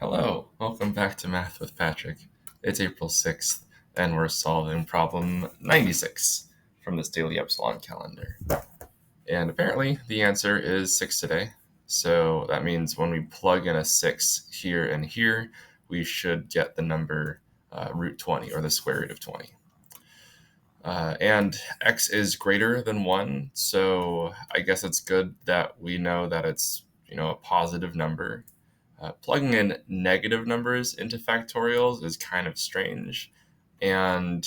Hello, welcome back to Math with Patrick. It's April 6th, and we're solving problem 96 from this Daily Epsilon calendar. And apparently, the answer is 6 today. So that means when we plug in a 6 here and here, we should get the number root 20, or the square root of 20. And x is greater than 1, so I guess it's good that we know that it's a positive number. Plugging in negative numbers into factorials is kind of strange, and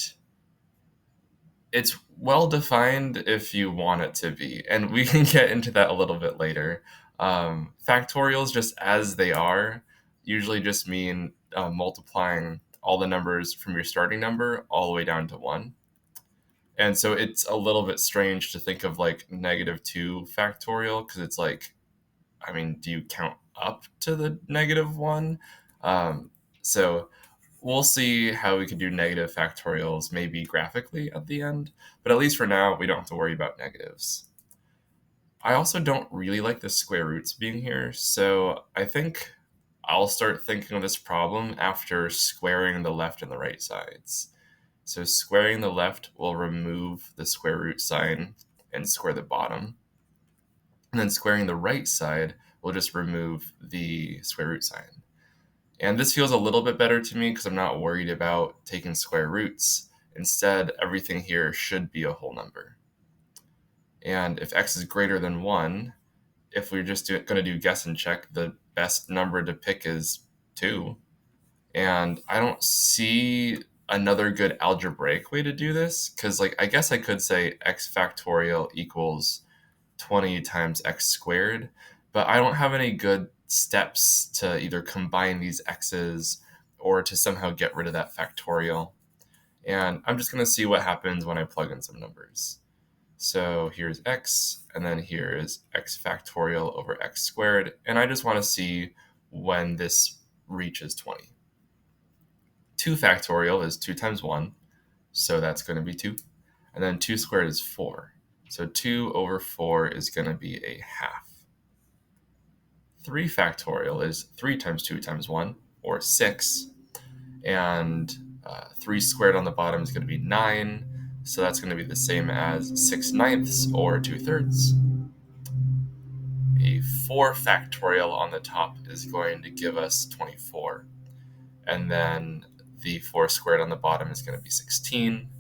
it's well defined if you want it to be, and we can get into that a little bit later. Factorials, just as they are, usually just mean multiplying all the numbers from your starting number all the way down to 1. And so it's a little bit strange to think of like -2 factorial, because it's like, do you count up to the -1? So we'll see how we can do negative factorials maybe graphically at the end, but at least for now, we don't have to worry about negatives. I also don't really like the square roots being here, so I think I'll start thinking of this problem after squaring the left and the right sides. So squaring the left will remove the square root sign and square the bottom. And then squaring the right side will just remove the square root sign. And this feels a little bit better to me because I'm not worried about taking square roots. Instead, everything here should be a whole number. And if x is greater than 1, if we're just going to do guess and check, the best number to pick is 2. And I don't see another good algebraic way to do this, because I guess I could say x factorial equals 20 times x squared, but I don't have any good steps to either combine these x's or to somehow get rid of that factorial. And I'm just going to see what happens when I plug in some numbers. So here's x, and then here is x factorial over x squared, and I just want to see when this reaches 20. 2 factorial is 2 times 1, so that's going to be 2. And then 2 squared is 4. So 2 over 4 is going to be a half. 3 factorial is 3 times 2 times 1, or 6. And 3 squared on the bottom is going to be 9. So that's going to be the same as 6/9, or 2/3. A 4 factorial on the top is going to give us 24. And then the 4 squared on the bottom is going to be 16.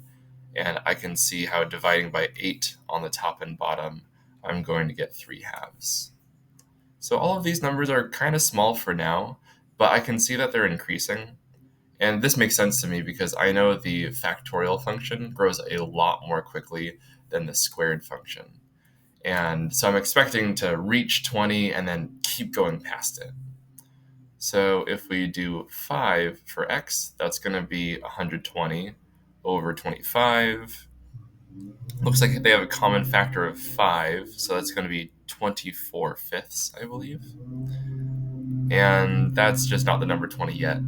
And I can see how dividing by 8 on the top and bottom, I'm going to get 3 halves. So all of these numbers are kind of small for now, but I can see that they're increasing. And this makes sense to me because I know the factorial function grows a lot more quickly than the squared function. And so I'm expecting to reach 20 and then keep going past it. So if we do 5 for x, that's going to be 120 over 25. Looks like they have a common factor of 5, so that's going to be 24/5, I believe. And that's just not the number 20 yet.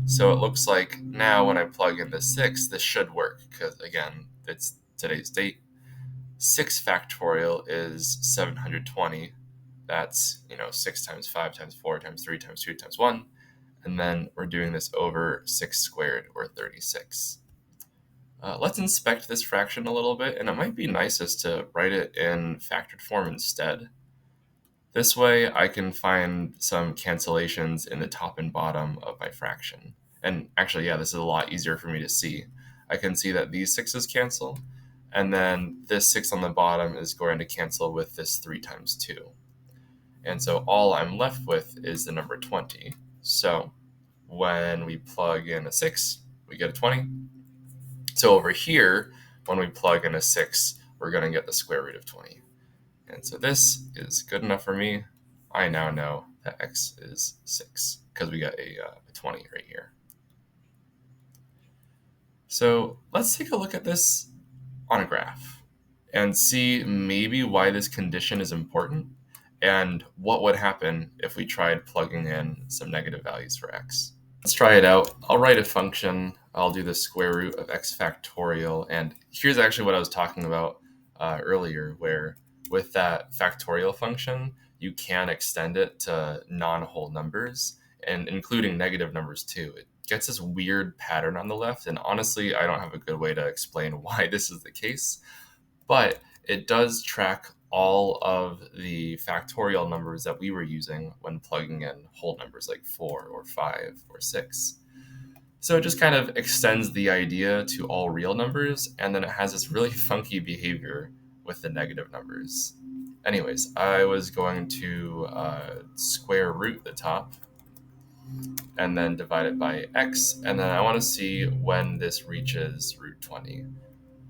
So it looks like now when I plug in the 6, this should work, because again, it's today's date. 6 factorial is 720. That's 6 times 5 times 4 times 3 times 2 times 1. And then we're doing this over 6 squared, or 36. Let's inspect this fraction a little bit, and it might be nicest to write it in factored form instead. This way I can find some cancellations in the top and bottom of my fraction. And actually, yeah, this is a lot easier for me to see. I can see that these 6's cancel, and then this 6 on the bottom is going to cancel with this 3 times 2. And so all I'm left with is the number 20. So when we plug in a 6, we get a 20. So over here, when we plug in a 6, we're going to get the square root of 20. And so this is good enough for me. I now know that x is 6, because we got a 20 right here. So let's take a look at this on a graph and see maybe why this condition is important and what would happen if we tried plugging in some negative values for x. Let's try it out. I'll write a function. I'll do the square root of x factorial. And here's actually what I was talking about earlier, where with that factorial function, you can extend it to non-whole numbers. and including negative numbers too. It gets this weird pattern on the left, and honestly, I don't have a good way to explain why this is the case, but it does track all of the factorial numbers that we were using when plugging in whole numbers like 4 or 5 or 6. So it just kind of extends the idea to all real numbers, and then it has this really funky behavior with the negative numbers. Anyways, I was going to square root the top and then divide it by x, and then I want to see when this reaches root 20.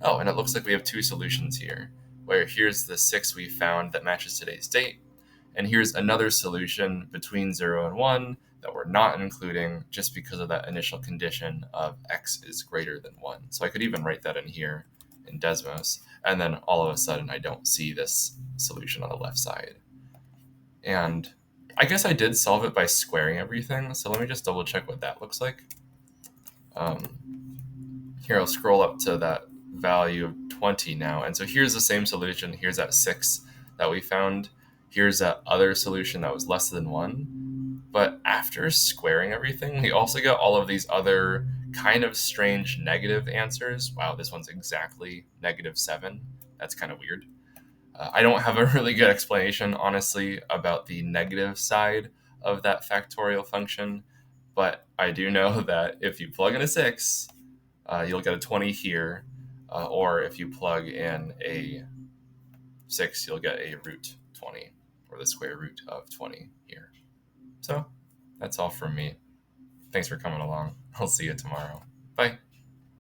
Oh, and it looks like we have two solutions here, where here's the 6 we found that matches today's date, and here's another solution between 0 and 1 that we're not including just because of that initial condition of x is greater than 1. So I could even write that in here in Desmos, and then all of a sudden I don't see this solution on the left side. And I guess I did solve it by squaring everything, so let me just double check what that looks like. Here, I'll scroll up to that value of 20 now. And so here's the same solution. Here's that 6 that we found. Here's that other solution that was less than 1. But after squaring everything, we also got all of these other kind of strange negative answers. Wow, this one's exactly -7. That's kind of weird. I don't have a really good explanation, honestly, about the negative side of that factorial function, but I do know that if you plug in a 6, you'll get a 20 here, or if you plug in a 6, you'll get a root 20, or the square root of 20 here. So that's all from me. Thanks for coming along. I'll see you tomorrow. Bye.